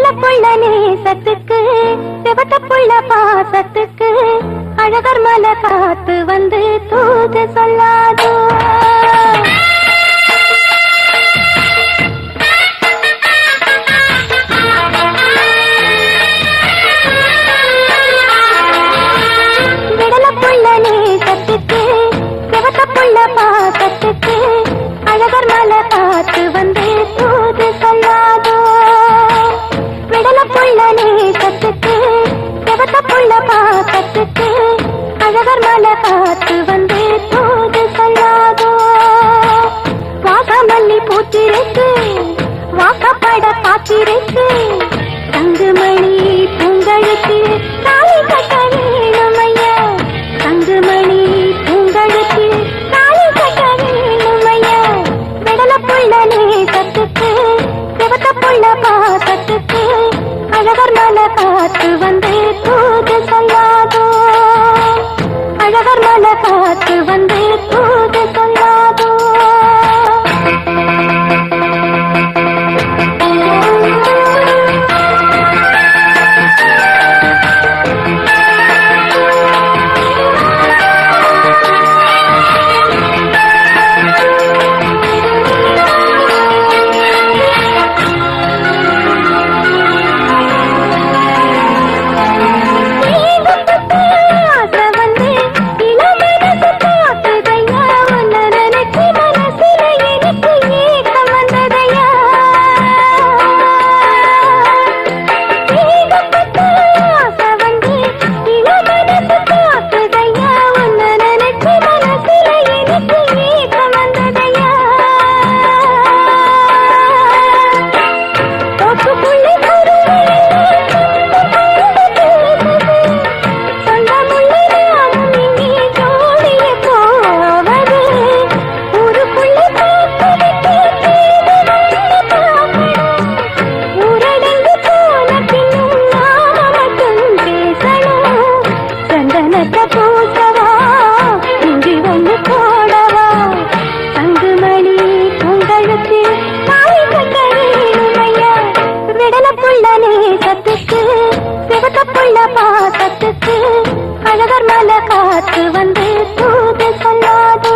வெடலப்புள்ள நேசத்துக்கு செவத்தப்புள்ள பாசத்துக்கு அழகர் மலை காத்து வந்து தூது சொல்லாதோ. வெடலப்புள்ள நேசத்துக்கு செவத்தப்புள்ள பாசத்துக்கு அழகர் மலை காத்து வந்து தூது சொல்லாதோ. வெடலப்புள்ள நேசத்துக்கு செவத்தப்புள்ள பாசத்துக்கு அழகர் மலை காத்து வந்து தூது சொல்லாதோ. வாசமல்லி பூத்திருக்கு வாக்கப்பட காத்திருக்கு தங்குமணி பூங்கழுத்து தாலி கட்ட வேணுமையா. தங்குமணி பூங்கழுத்து தாலி கட்ட வேணுமையா. வெடலப்புள்ள நேசத்துக்கு செவத்தப்புள்ள பாசத்துக்கு அழகர் மலை காத்து வந்து தூது சொல்லாதோ. அழகர் மலை காத்து வந்து தூது சொல்லாதோ. அழகர் மலை காத்து வந்து தூது சொல்லாதோ.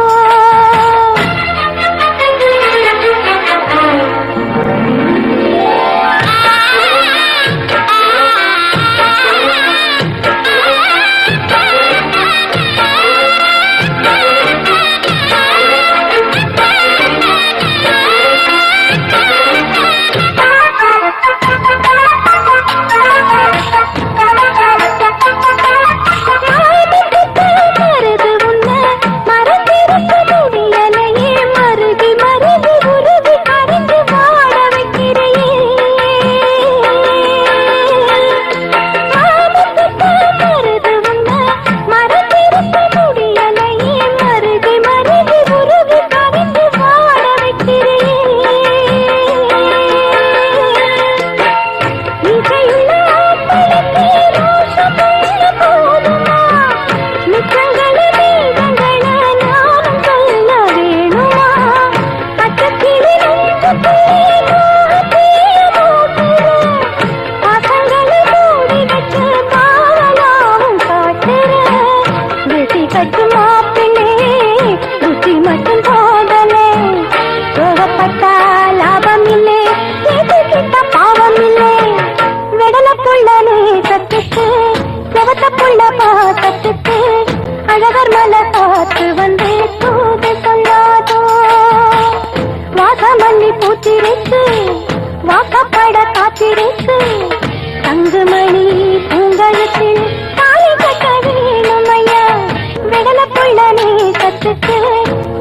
அழகர் மலை காத்து வந்து தூது சொல்லாதோ. வாசமல்லி பூத்திருக்கு வாக்கப்பட காத்திருக்கு தங்குமணி பூங்கழுத்தில் தாலி கட்ட வேணுமையா. வெடலப்புள்ள நேசத்துக்கு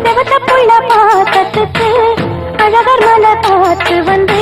செவத்தப்புள்ள பாசத்துக்கு அழகர் மலை காத்து வந்து